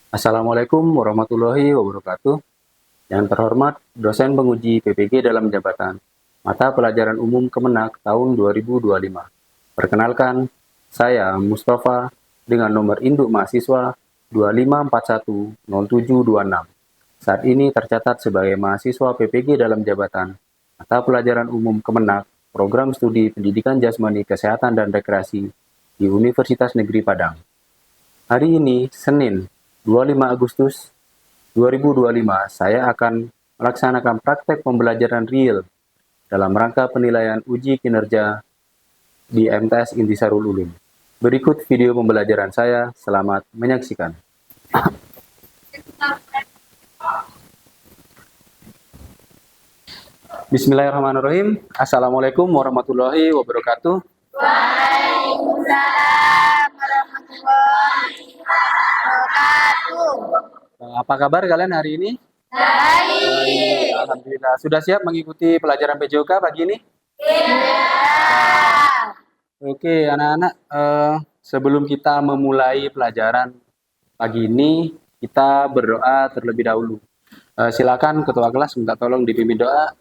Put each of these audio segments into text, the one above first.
Assalamualaikum warahmatullahi wabarakatuh. Yang terhormat dosen penguji PPG dalam jabatan Mata Pelajaran Umum Kemenak tahun 2025. Perkenalkan, saya Mustafa dengan nomor induk mahasiswa 25410726. Saat ini tercatat sebagai mahasiswa PPG dalam jabatan Mata Pelajaran Umum Kemenak, Program Studi Pendidikan Jasmani Kesehatan dan Rekreasi di Universitas Negeri Padang. Hari ini, Senin, 25 Agustus 2025, saya akan melaksanakan praktek pembelajaran real dalam rangka penilaian uji kinerja di MTS Intisarul Ulum. Berikut video pembelajaran saya, selamat menyaksikan. Bismillahirrahmanirrahim. Assalamualaikum warahmatullahi wabarakatuh. Waalaikumsalam warahmatullahi wabarakatuh. Apa kabar kalian hari ini? Baik. Alhamdulillah. Sudah siap mengikuti pelajaran PJOK pagi ini? Ya. Oke, anak-anak, sebelum kita memulai pelajaran pagi ini, kita berdoa terlebih dahulu. Silakan Ketua kelas minta tolong dipimpin doa.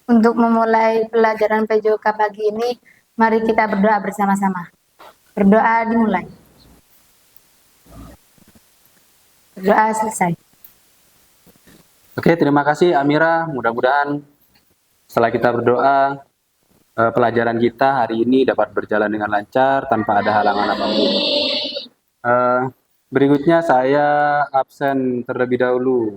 Untuk memulai pelajaran PJOK pagi ini, mari kita berdoa bersama-sama. Berdoa dimulai. Berdoa selesai. Oke, terima kasih Amira. Mudah-mudahan setelah kita berdoa, pelajaran kita hari ini dapat berjalan dengan lancar tanpa ada halangan apapun. Berikutnya saya absen terlebih dahulu.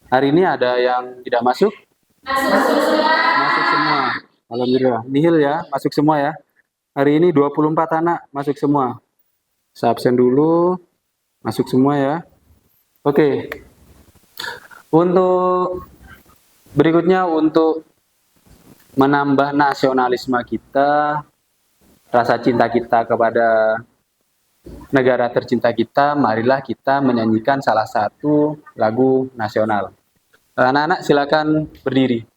Hari ini ada yang tidak masuk? Masuk semua. Alhamdulillah. Nihil ya, masuk semua ya. Hari ini 24 anak masuk semua. Saya absen dulu. Masuk semua ya. Oke. Untuk berikutnya untuk menambah nasionalisme kita, rasa cinta kita kepada negara tercinta kita, marilah kita menyanyikan salah satu lagu nasional. Anak-anak silakan berdiri.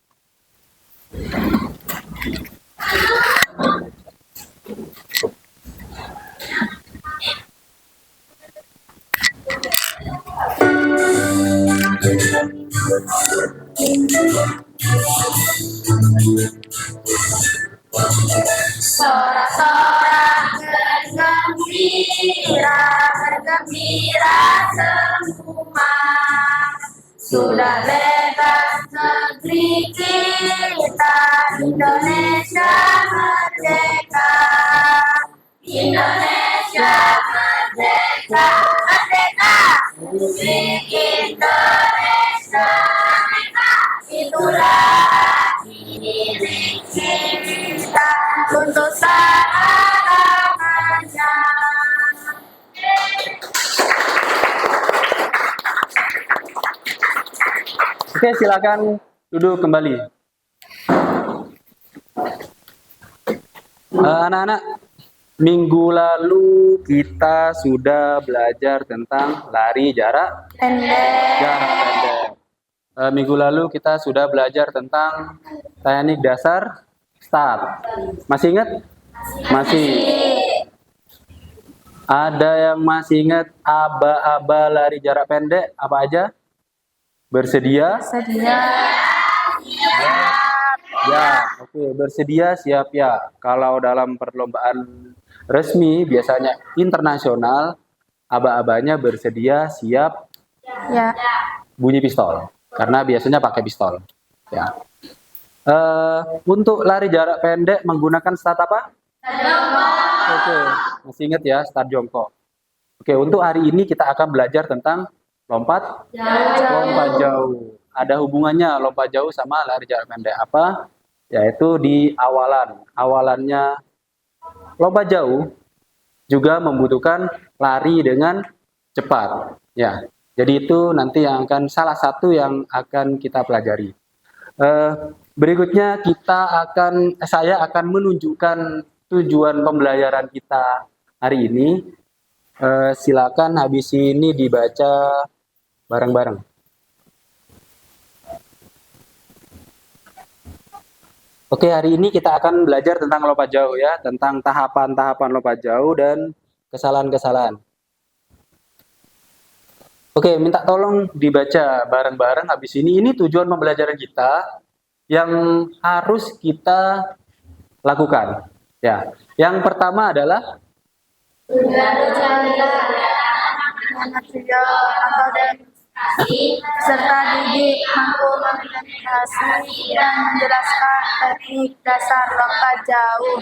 Sorak-sorak bergembira, bergembira semua. Sudah bebas negeri kita, Indonesia merdeka. Indonesia merdeka, merdeka. Musik Indonesia merdeka. Itulah diri kita untuk selamanya. Oke, silakan duduk kembali. Anak-anak, minggu lalu kita sudah belajar tentang lari jarak pendek. Minggu lalu kita sudah belajar tentang teknik dasar start. Masih ingat? Masih. Ada yang masih ingat aba-aba lari jarak pendek apa aja? Bersedia? Sedia. Ya, oke. Bersedia siap ya. Kalau dalam perlombaan resmi biasanya internasional, aba-abanya bersedia siap Ya. bunyi pistol. Karena biasanya pakai pistol. Ya. Untuk lari jarak pendek menggunakan start apa? Oke, masih ingat ya start jongkok. Oke, untuk hari ini kita akan belajar tentang lompat jauh. Ada hubungannya lompat jauh sama lari jarak pendek apa? Yaitu di awalan. Awalannya lompat jauh juga membutuhkan lari dengan cepat. Ya, jadi itu nanti yang akan salah satu yang akan kita pelajari. Berikutnya saya akan menunjukkan tujuan pembelajaran kita hari ini. Silakan habis ini dibaca bareng-bareng. Oke, hari ini kita akan belajar tentang lompat jauh ya, tentang tahapan-tahapan lompat jauh dan kesalahan-kesalahan. Oke, minta tolong dibaca bareng-bareng habis ini. Ini tujuan pembelajaran kita yang harus kita lakukan. Ya, yang pertama adalah manusia atau serta didik mampu mengidentifikasi dan menjelaskan teknik dasar lompat jauh,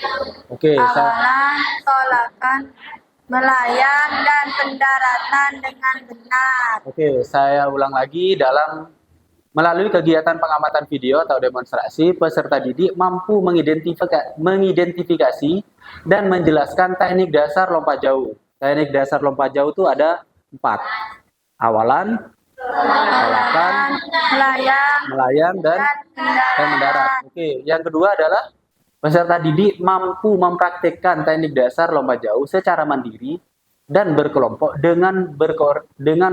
oke, awalan, tolakan, melayang, dan pendaratan dengan benar. Oke, saya ulang lagi melalui kegiatan pengamatan video atau demonstrasi, peserta didik mampu mengidentifikasi dan menjelaskan teknik dasar lompat jauh. Teknik dasar lompat jauh itu ada 4. Awalan, tolakan, melayang, dan mendarat. Oke, yang kedua adalah peserta didik mampu mempraktikkan teknik dasar lompat jauh secara mandiri dan berkelompok dengan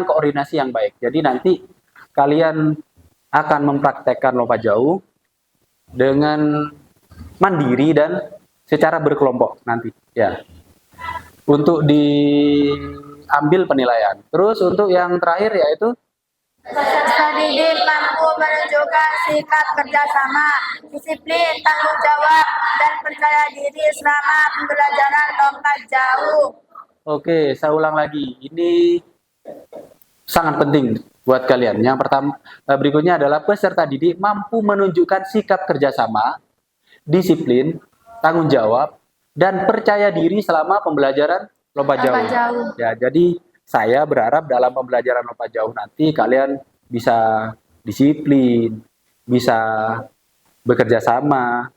koordinasi yang baik. Jadi nanti kalian akan mempraktekkan lompat jauh dengan mandiri dan secara berkelompok nanti ya. Untuk diambil penilaian. Terus untuk yang terakhir yaitu peserta didik mampu menunjukkan sikap kerjasama, disiplin, tanggung jawab, dan percaya diri selama pembelajaran lompat jauh. Oke, saya ulang lagi. Ini sangat penting buat kalian. Yang pertama, berikutnya adalah peserta didik mampu menunjukkan sikap kerjasama, disiplin, tanggung jawab, dan percaya diri selama pembelajaran lompat jauh. Ya, jadi saya berharap dalam pembelajaran lompat jauh nanti kalian bisa disiplin, bisa bekerja sama,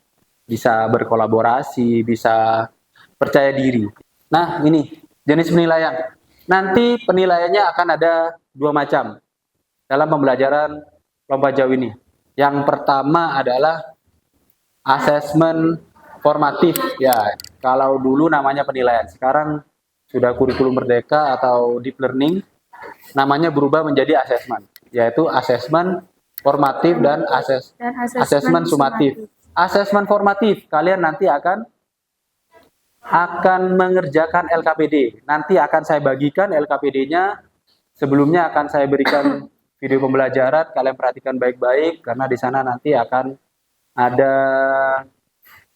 bisa berkolaborasi, bisa percaya diri. Nah, ini jenis penilaian. Nanti penilaiannya akan ada 2 macam dalam pembelajaran lompat jauh ini. Yang pertama adalah asesmen formatif. Ya, kalau dulu namanya penilaian, sekarang sudah kurikulum merdeka atau deep learning, namanya berubah menjadi asesmen, yaitu asesmen formatif dan asesmen sumatif. Asesmen formatif, kalian nanti akan mengerjakan LKPD. Nanti akan saya bagikan LKPD-nya. Sebelumnya akan saya berikan video pembelajaran, kalian perhatikan baik-baik karena di sana nanti akan ada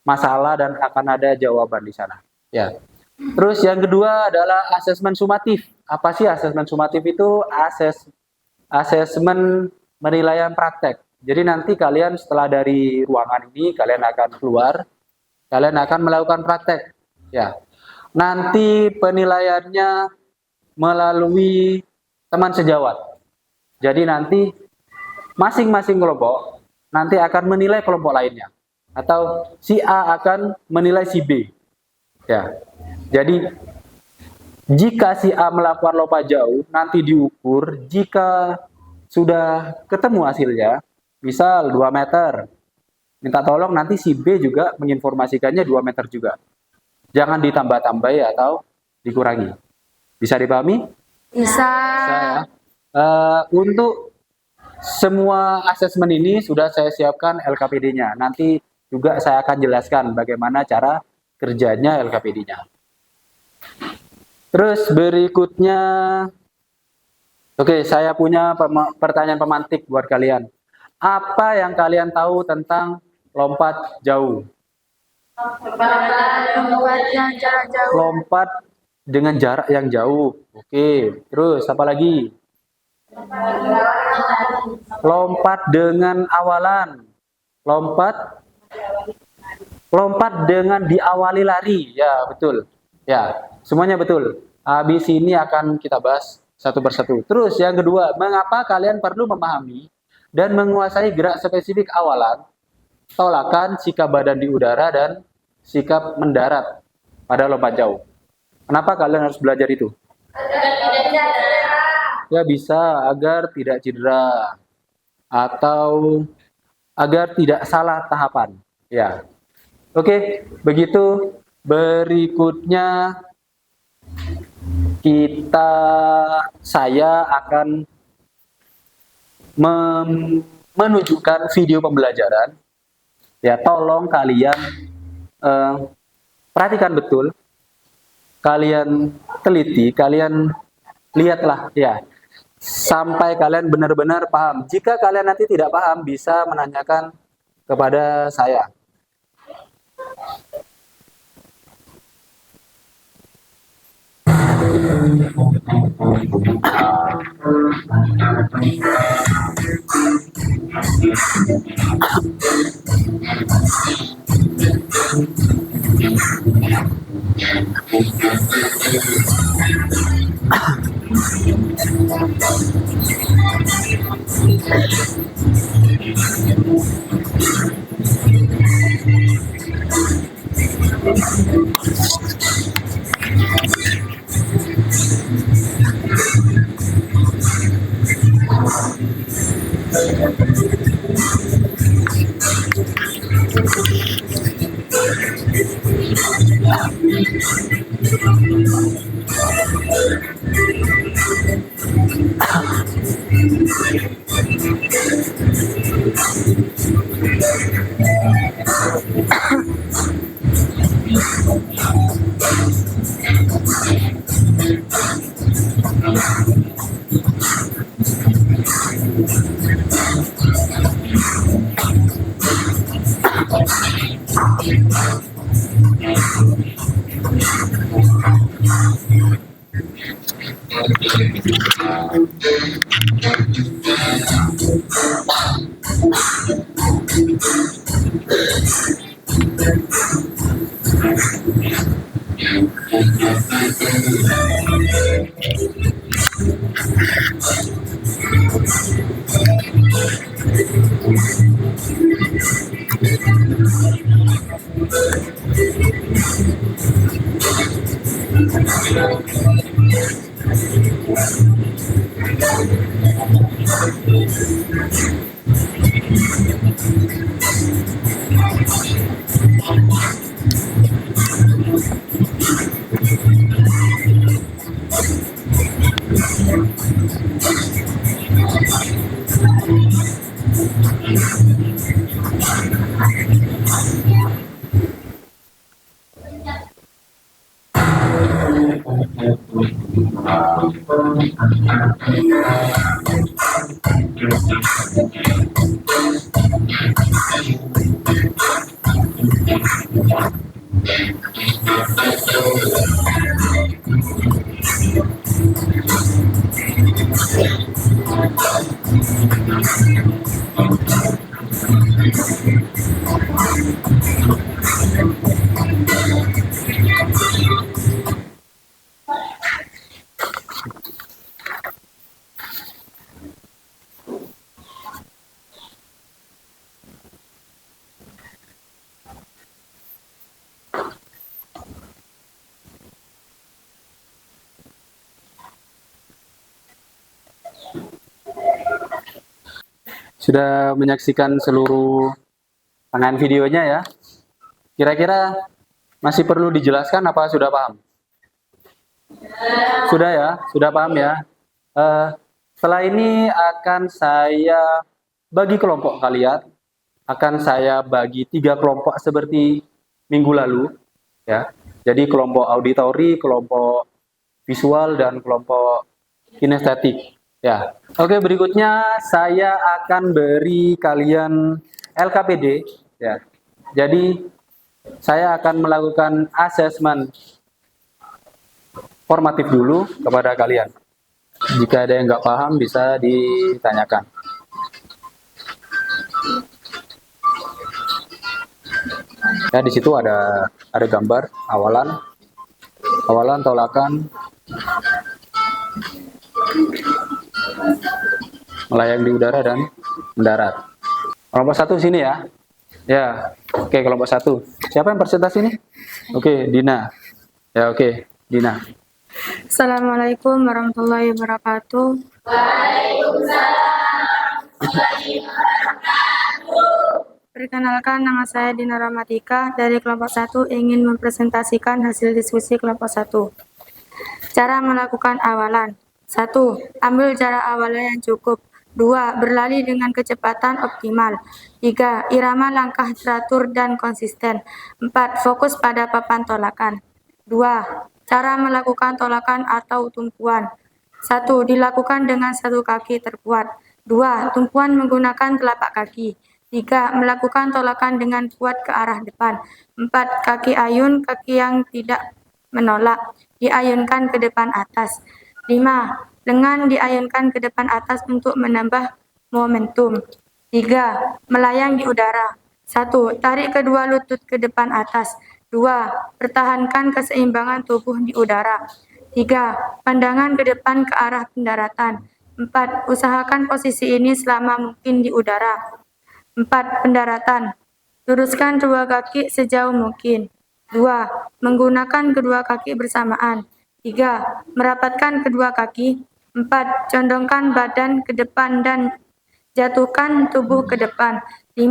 masalah dan akan ada jawaban di sana. Ya. Terus yang kedua adalah asesmen sumatif. Apa sih asesmen sumatif itu? Asesmen penilaian praktek. Jadi nanti kalian setelah dari ruangan ini kalian akan keluar, kalian akan melakukan praktek. Ya. Nanti penilaiannya melalui teman sejawat. Jadi nanti masing-masing kelompok nanti akan menilai kelompok lainnya. Atau si A akan menilai si B. Ya. Jadi jika si A melakukan lompat jauh, nanti diukur, jika sudah ketemu hasilnya, misal 2 meter, minta tolong nanti si B juga menginformasikannya 2 meter juga. Jangan ditambah-tambahi atau dikurangi. Bisa dipahami? Bisa. Untuk semua asesmen ini sudah saya siapkan LKPD-nya. Nanti juga saya akan jelaskan bagaimana cara kerjanya LKPD-nya. Terus berikutnya, oke, saya punya pertanyaan pemantik buat kalian. Apa yang kalian tahu tentang lompat jauh? Lompat dengan jarak yang jauh. Oke, terus apa lagi? Lompat dengan awalan. Lompat dengan diawali lari. Ya, betul. Ya, semuanya betul. Habis ini akan kita bahas satu persatu. Terus yang kedua, mengapa kalian perlu memahami dan menguasai gerak spesifik awalan, tolakan, sikap badan di udara, dan sikap mendarat pada lompat jauh? Kenapa kalian harus belajar itu? Ya, bisa agar tidak cedera atau agar tidak salah tahapan. Ya. Oke, begitu. Berikutnya saya akan menunjukkan video pembelajaran. Ya, tolong kalian perhatikan betul, kalian teliti, kalian lihatlah ya. sampai kalian benar-benar paham. Jika kalian nanti tidak paham, bisa menanyakan kepada saya. Sudah menyaksikan seluruh rangkaian videonya ya. Kira-kira masih perlu dijelaskan apa sudah paham? Sudah ya, sudah paham ya. Setelah ini akan saya bagi kelompok kalian. Akan saya bagi 3 kelompok seperti minggu lalu ya. Jadi kelompok auditori, kelompok visual, dan kelompok kinestetik ya. Oke, berikutnya saya akan beri kalian LKPD ya. Jadi saya akan melakukan asesmen formatif dulu kepada kalian. Jika ada yang nggak paham bisa ditanyakan. Ya, di situ ada gambar awalan, tolakan, melayang di udara dan mendarat. Kelompok 1 sini ya. Ya, oke, kelompok 1. Siapa yang presentasi ini? Oke, Dina. Ya, oke, Dina. Assalamualaikum warahmatullahi wabarakatuh. Perkenalkan, nama saya Dina Rahmatika dari kelompok 1 ingin mempresentasikan hasil diskusi kelompok 1. Cara melakukan awalan. 1. Ambil jarak awalan yang cukup. 2. Berlari dengan kecepatan optimal. 3. Irama langkah teratur dan konsisten. 4. Fokus pada papan tolakan. 2. Cara melakukan tolakan atau tumpuan. 1. Dilakukan dengan satu kaki terkuat. 2. Tumpuan menggunakan telapak kaki. 3. Melakukan tolakan dengan kuat ke arah depan. 4. Kaki ayun, kaki yang tidak menolak, diayunkan ke depan atas. 5. Lengan diayunkan ke depan atas untuk menambah momentum. 3. Melayang di udara. 1. Tarik kedua lutut ke depan atas. 2. Pertahankan keseimbangan tubuh di udara. 3. Pandangan ke depan ke arah pendaratan. 4. Usahakan posisi ini selama mungkin di udara. 4. Pendaratan. Luruskan dua kaki sejauh mungkin. 2. Menggunakan kedua kaki bersamaan. 3. Merapatkan kedua kaki. 4. Condongkan badan ke depan dan jatuhkan tubuh ke depan. 5.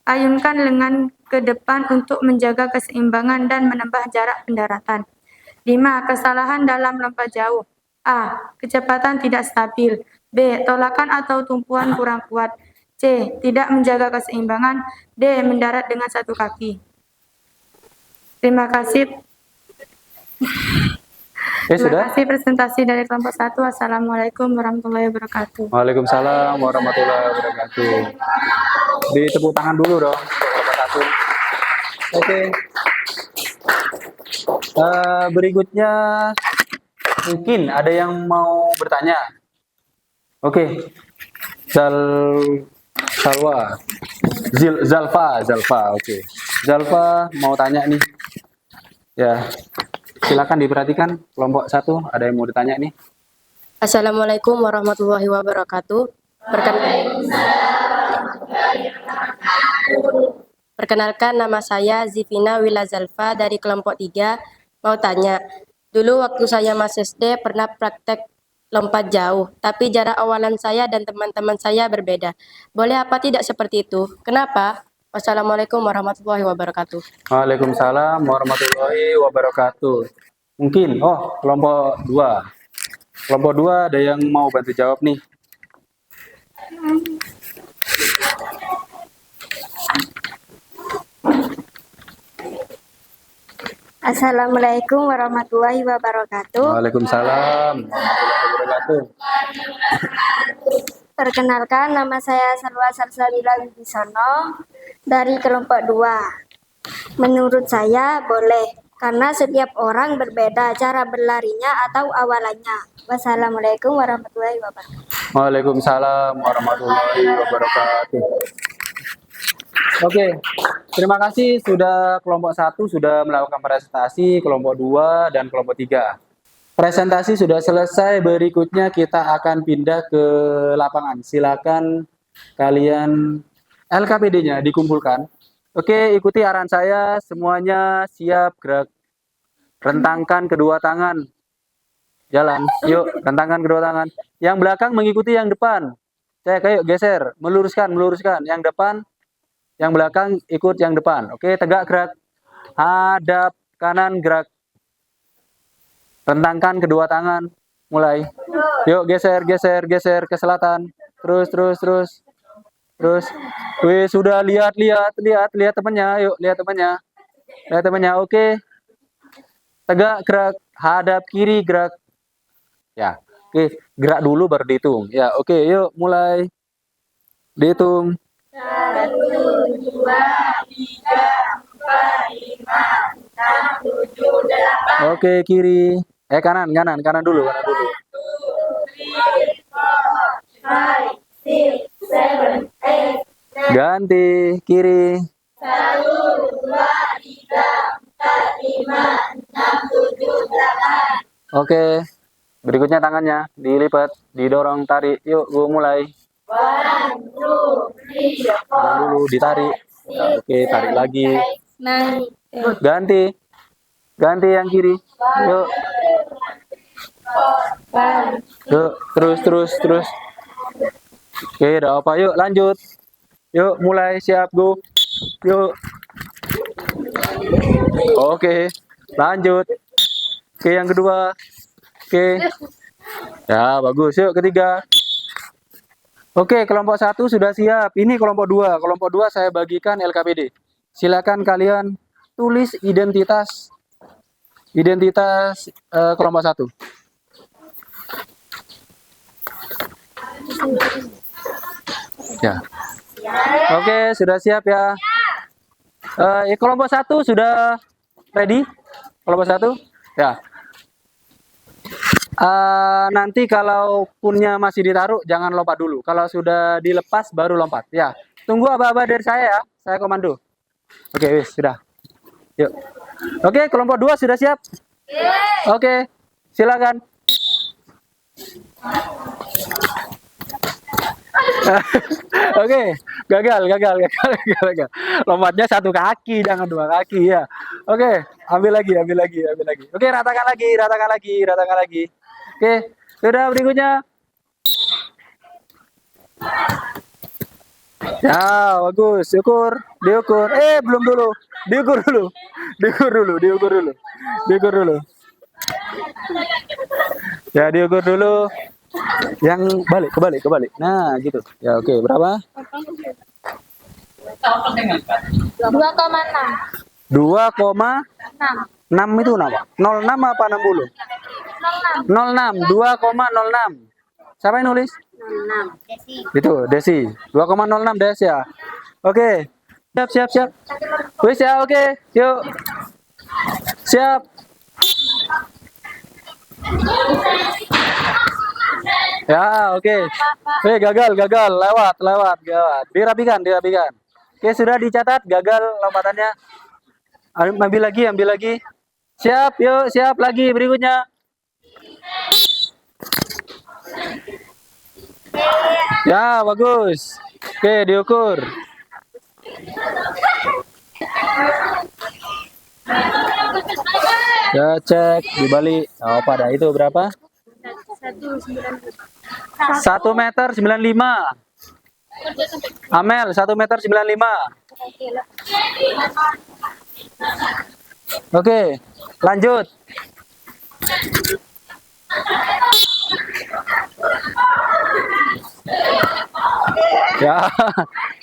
Ayunkan lengan ke depan untuk menjaga keseimbangan dan menambah jarak pendaratan. 5. Kesalahan dalam lompat jauh. A. Kecepatan tidak stabil. B. Tolakan atau tumpuan kurang kuat. C. Tidak menjaga keseimbangan. D. Mendarat dengan satu kaki. Terima kasih. Oke, sudah? Terima kasih presentasi dari kelompok 1. Assalamualaikum warahmatullahi wabarakatuh. Waalaikumsalam warahmatullahi wabarakatuh. Di tepuk tangan dulu dong untuk kelompok 1. Oke. Berikutnya mungkin ada yang mau bertanya. Oke. Zalfa. Oke. Zalfa mau tanya nih. Ya. Silakan diperhatikan kelompok 1, ada yang mau ditanya nih. Assalamualaikum warahmatullahi wabarakatuh. Perkenalkan, nama saya Zifina Wilazalfa dari kelompok 3. Mau tanya, dulu waktu saya masih SD pernah praktek lompat jauh, tapi jarak awalan saya dan teman-teman saya berbeda. Boleh apa tidak seperti itu? Kenapa? Wassalamualaikum warahmatullahi wabarakatuh. Waalaikumsalam warahmatullahi wabarakatuh. Mungkin, kelompok 2. Kelompok 2 ada yang mau bantu jawab nih. Assalamualaikum warahmatullahi wabarakatuh. Waalaikumsalam warahmatullahi wabarakatuh. Perkenalkan, nama saya Salwa Salsalila Wibisono dari kelompok 2. Menurut saya boleh, karena setiap orang berbeda cara berlarinya atau awalannya. Wassalamualaikum warahmatullahi wabarakatuh. Waalaikumsalam warahmatullahi wabarakatuh. Oke, terima kasih sudah kelompok 1 sudah melakukan presentasi, kelompok 2 dan kelompok 3. Presentasi sudah selesai, berikutnya kita akan pindah ke lapangan. Silakan kalian LKPD-nya dikumpulkan. Oke, ikuti arahan saya, semuanya siap gerak. Rentangkan kedua tangan. Jalan, yuk, rentangkan kedua tangan. Yang belakang mengikuti yang depan. Cek, ayo geser, meluruskan. Yang depan, yang belakang ikut yang depan. Oke, tegak gerak. Hadap kanan gerak. Rentangkan kedua tangan. Mulai. Yuk, geser ke selatan. Terus. Wih, sudah lihat temannya. Yuk, lihat temannya. Oke. Tegak gerak. Hadap kiri gerak. Ya. Oke, gerak dulu baru dihitung. Ya, oke, yuk mulai. Dihitung. 1, 2, 3, 4, 5, 6, 7, 8. Oke, kiri. Kanan dulu. 1, 2, 3, 4, 5, 6, 7, 8. Ganti kiri. 1, 2, 3, 4, 5, 6, 7, 8. Oke. Berikutnya tangannya dilipat, didorong, tarik. Yuk, gua mulai. 1, 2, 3, 4. Tahan dulu, ditarik. Ya, oke, tarik lagi. 9. Ganti yang kiri. Yuk. Yuk, terus. Oke, udah apa? Yuk, lanjut. Yuk, mulai, siap, go. Yuk. Oke, lanjut. Oke, yang kedua. Oke. Ya, bagus. Yuk, ketiga. Oke, kelompok 1 sudah siap. Ini kelompok 2. Kelompok 2 saya bagikan LKPD. Silakan kalian tulis identitas kelompok 1. Ya. Oke, sudah siap ya. Kelompok 1 sudah ready? Kelompok 1? Ya. Nanti kalau punnya masih ditaruh, jangan lompat dulu. Kalau sudah dilepas, baru lompat. Ya. Tunggu aba-aba dari saya ya. Saya komando. Oke, wis, sudah. Yuk. Oke, kelompok 2 sudah siap? Oke, silakan. Oke, gagal. Lompatnya satu kaki, jangan dua kaki ya. Oke, ambil lagi. Oke, ratakan lagi. Oke, sudah berikutnya. Ya, bagus. Diukur. Belum dulu. Diukur dulu. Ya, diukur dulu. Yang kebalik. Nah, gitu. Ya, oke. Berapa? 2,6. 2,6 itu apa? 06 apa 60? 06. 2,06. Siapa yang nulis? 06. Itu, Desi. 2,06 Des ya. Oke. Siap. Wis ya, oke. Yuk. Siap. Ya, oke. Gagal. Lewat. Dirapikan. Oke, sudah dicatat gagal lompatannya. Ambil lagi. Siap, yuk, siap lagi berikutnya. Ya, bagus. Oke, diukur. Ya, cek dibalik. Oh, pada itu berapa? 1,95 meter. Amel, 1,95 meter. Oke, lanjut. Ya,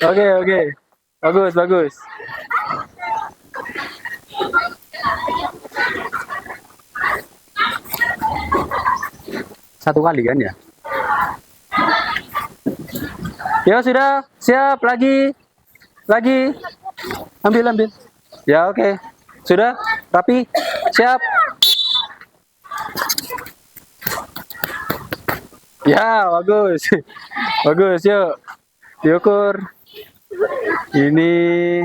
oke. Bagus. Satu kali kan ya? Ya sudah, siap lagi. Ambil. Ya, oke. Sudah, rapi, siap. Ya, bagus. Yuk. Diukur. Ini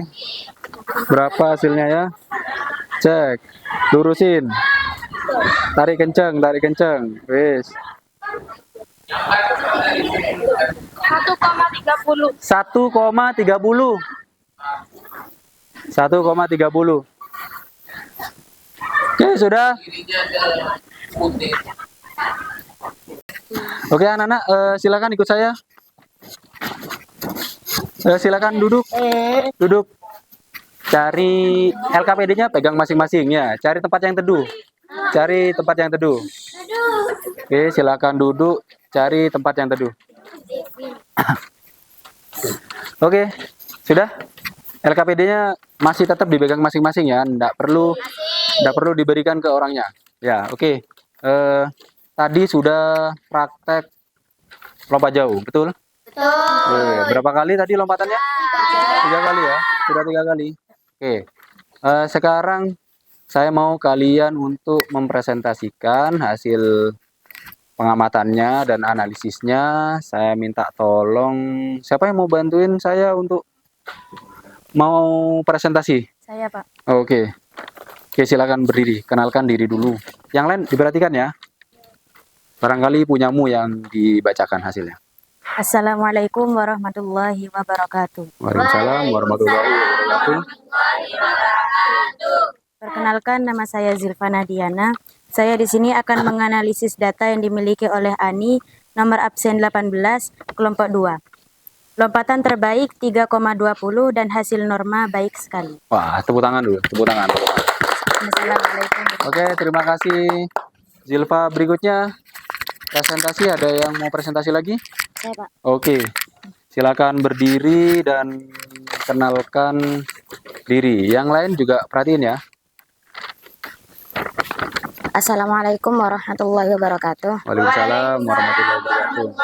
berapa hasilnya ya? Cek. Lurusin. Tarik kencang. Wis. 1,30. 1,30. Oke, sudah. Oke, anak-anak, silakan ikut saya. Silakan duduk. Cari LKPD-nya, pegang masing-masing ya. Cari tempat yang teduh. Oke, silakan duduk. Cari tempat yang teduh. Oke, sudah. LKPD-nya masih tetap dipegang masing-masing ya. Nggak perlu diberikan ke orangnya. Ya, oke. Tadi sudah praktek lompat jauh, betul? Berapa kali tadi lompatannya? 3 kali ya. Sudah 3 kali. Oke. Sekarang saya mau kalian untuk mempresentasikan hasil pengamatannya dan analisisnya. Saya minta tolong, siapa yang mau bantuin saya untuk mau presentasi? Saya, Pak. Oke, silakan berdiri. Kenalkan diri dulu. Yang lain diperhatikan ya. Barangkali punyamu yang dibacakan hasilnya. Assalamualaikum warahmatullahi wabarakatuh. Waalaikumsalam warahmatullahi wabarakatuh. Perkenalkan, nama saya Zilfana Diana. Saya di sini akan menganalisis data yang dimiliki oleh Ani, nomor absen 18, kelompok 2. Lompatan terbaik 3,20 dan hasil norma baik sekali. Wah, tepuk tangan dulu. Assalamualaikum. Oke, terima kasih Zilfa. Berikutnya presentasi, ada yang mau presentasi lagi? Saya, Pak. Oke, silakan berdiri dan kenalkan diri. Yang lain juga perhatiin ya. Assalamualaikum warahmatullahi wabarakatuh. Waalaikumsalam warahmatullahi wabarakatuh.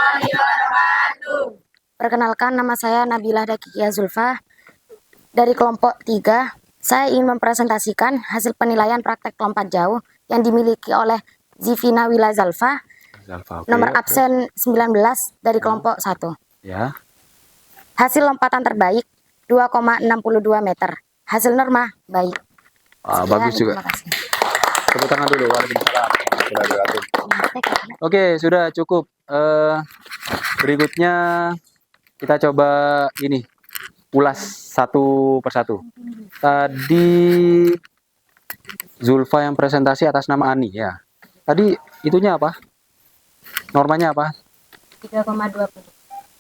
Perkenalkan, nama saya Nabila Dakikia Zulfa dari kelompok 3. Saya ingin mempresentasikan hasil penilaian praktek lompat jauh yang dimiliki oleh Zifina Wila Zalfa, Zalfa, oke. nomor absen 19 dari kelompok 1. Ya. Hasil lompatan terbaik 2,62 meter. Hasil norma baik. Sekian, Bagus juga. terima kasih. Tepuk tangan dulu. Waalaikumsalam warahmatullahi wabarakatuh. Oke, sudah cukup. Berikutnya kita coba ini ulas satu persatu. Tadi Zulfa yang presentasi atas nama Ani ya. Tadi itunya apa? Normanya apa? 3,20.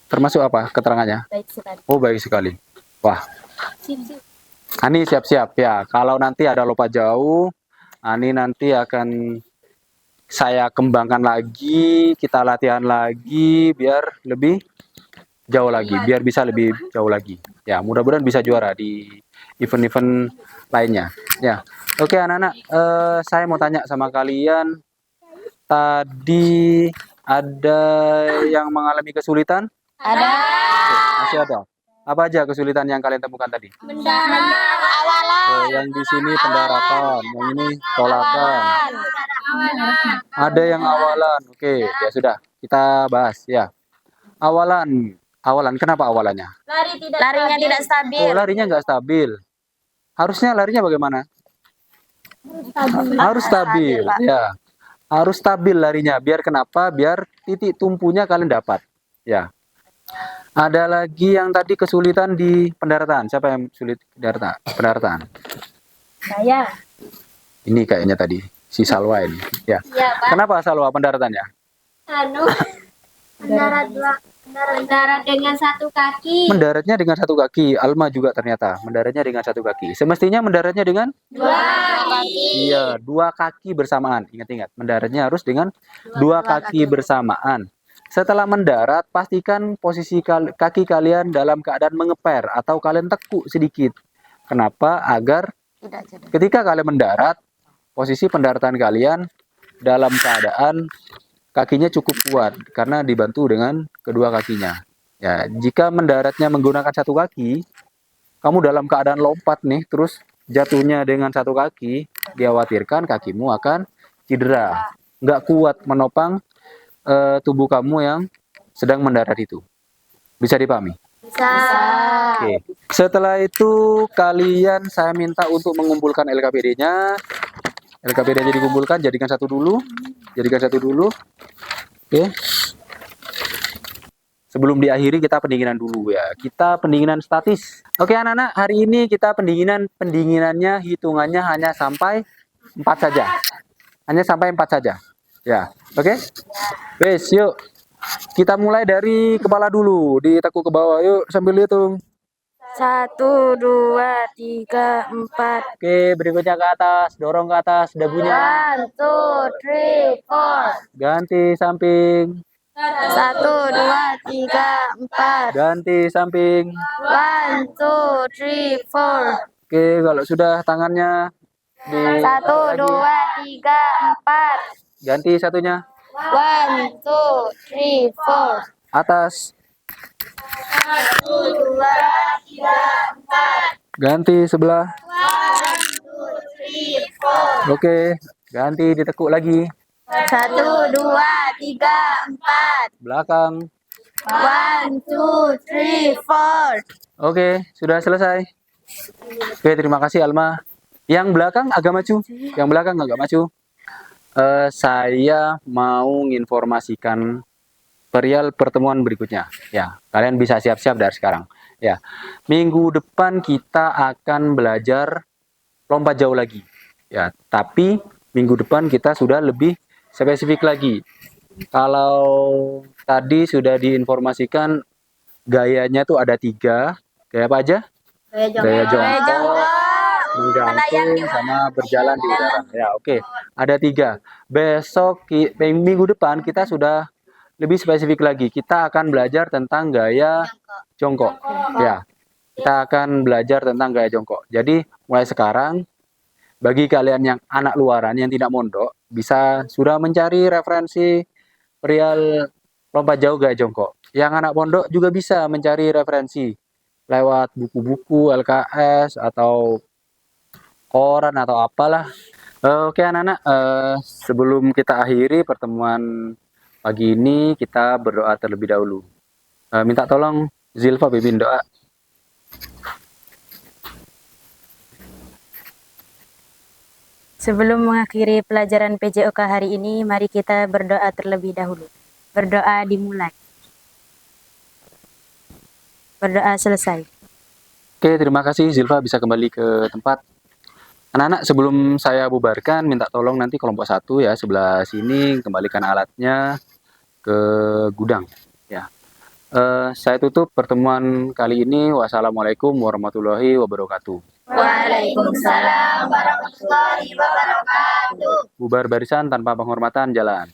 Termasuk apa keterangannya? Baik sekali. Oh, baik sekali. Wah, Ani siap-siap ya. Kalau nanti ada lompat jauh, Ani nanti akan saya kembangkan lagi, kita latihan lagi biar lebih jauh lagi, biar bisa lebih jauh lagi. Ya, mudah-mudahan bisa juara di event-event lainnya. Ya, oke anak-anak, saya mau tanya sama kalian. Tadi ada yang mengalami kesulitan? Ada. Oke, masih ada. Apa aja kesulitan yang kalian temukan tadi? Yang di sini pendaratan, yang ini tolakan. Ada yang awalan. Oke, ya sudah. Kita bahas ya. Awalan. Kenapa awalannya? Larinya tidak stabil. Oh, larinya nggak stabil. Harusnya larinya bagaimana? Harus stabil. Ya. Harus stabil larinya. Biar kenapa? Biar titik tumpunya kalian dapat. Ya. Ada lagi yang tadi kesulitan di pendaratan. Siapa yang sulit pendaratan? Saya. Ini kayaknya tadi si Salwa ini. Ya. Kenapa Salwa pendaratannya? Mendarat dengan satu kaki. Mendaratnya dengan satu kaki. Alma juga ternyata mendaratnya dengan satu kaki. Semestinya mendaratnya dengan Dua kaki. iya, dua kaki bersamaan. Ingat-ingat, mendaratnya harus dengan dua kaki bersamaan. Setelah mendarat, pastikan posisi kaki kalian dalam keadaan mengeper atau kalian tekuk sedikit. Kenapa? Agar Tidak jadi. ketika kalian mendarat, posisi pendaratan kalian dalam keadaan kakinya cukup kuat karena dibantu dengan kedua kakinya. Ya, jika mendaratnya menggunakan satu kaki, kamu dalam keadaan lompat nih, terus jatuhnya dengan satu kaki, dikhawatirkan kakimu akan cedera, nggak kuat menopang tubuh kamu yang sedang mendarat itu. Bisa dipahami? Bisa. Oke. Setelah itu kalian saya minta untuk mengumpulkan LKPD-nya. LKPD-nya dikumpulkan, jadikan satu dulu. Oke. Sebelum diakhiri kita pendinginan dulu ya. Kita pendinginan statis. Oke anak-anak, hari ini kita pendinginannya hitungannya hanya sampai 4 saja. Hanya sampai 4 saja. Ya, oke? Wes, yuk. Kita mulai dari kepala dulu, ditekuk ke bawah. Yuk, sambil hitung. 1, 2, 3, 4. Oke, berikutnya ke atas, dorong ke atas, dagunya. 1, 2, 3, 4. Ganti samping, 1, 2, 3, 4. ganti samping. 1, 2, 3, 4. Oke, kalau sudah tangannya 1, 2, 3, 4. ganti satunya 1, 2, 3, 4. atas, 1, 2, 3, 4. ganti sebelah. 1, 2, 3, 4. Oke, ganti ditekuk lagi 1, 2, 3, 4. belakang. 1, 2, 3, 4. Oke, sudah selesai. Oke, terima kasih Alma. Yang belakang agak maju. Saya mau menginformasikan perial pertemuan berikutnya. Ya, kalian bisa siap-siap dari sekarang. Ya, minggu depan kita akan belajar lompat jauh lagi. Ya, tapi minggu depan kita sudah lebih spesifik lagi. Kalau tadi sudah diinformasikan gayanya tuh ada 3. Gaya apa aja? Gaya jongkok, menggantung, sama berjalan di udara. Ya, oke. Ada 3. Besok, minggu depan kita sudah lebih spesifik lagi. Kita akan belajar tentang gaya jongkok. Ya, kita akan belajar tentang gaya jongkok. Jadi, mulai sekarang, bagi kalian yang anak luaran yang tidak mondok, bisa sudah mencari referensi perihal lompat jauh gaya jongkok. Yang anak pondok juga bisa mencari referensi lewat buku-buku LKS atau koran atau apalah. Oke anak-anak, sebelum kita akhiri pertemuan pagi ini, kita berdoa terlebih dahulu. Minta tolong Zilfa pimpin doa. Sebelum mengakhiri pelajaran PJOK hari ini, mari kita berdoa terlebih dahulu. Berdoa dimulai. Berdoa selesai. Oke, terima kasih Zilfa bisa kembali ke tempat. Anak-anak, sebelum saya bubarkan, minta tolong nanti kelompok 1 ya, sebelah sini kembalikan alatnya ke gudang. Ya. Saya tutup pertemuan kali ini. Wassalamualaikum warahmatullahi wabarakatuh. Waalaikumsalam warahmatullahi wabarakatuh. Bubar barisan tanpa penghormatan, jalan.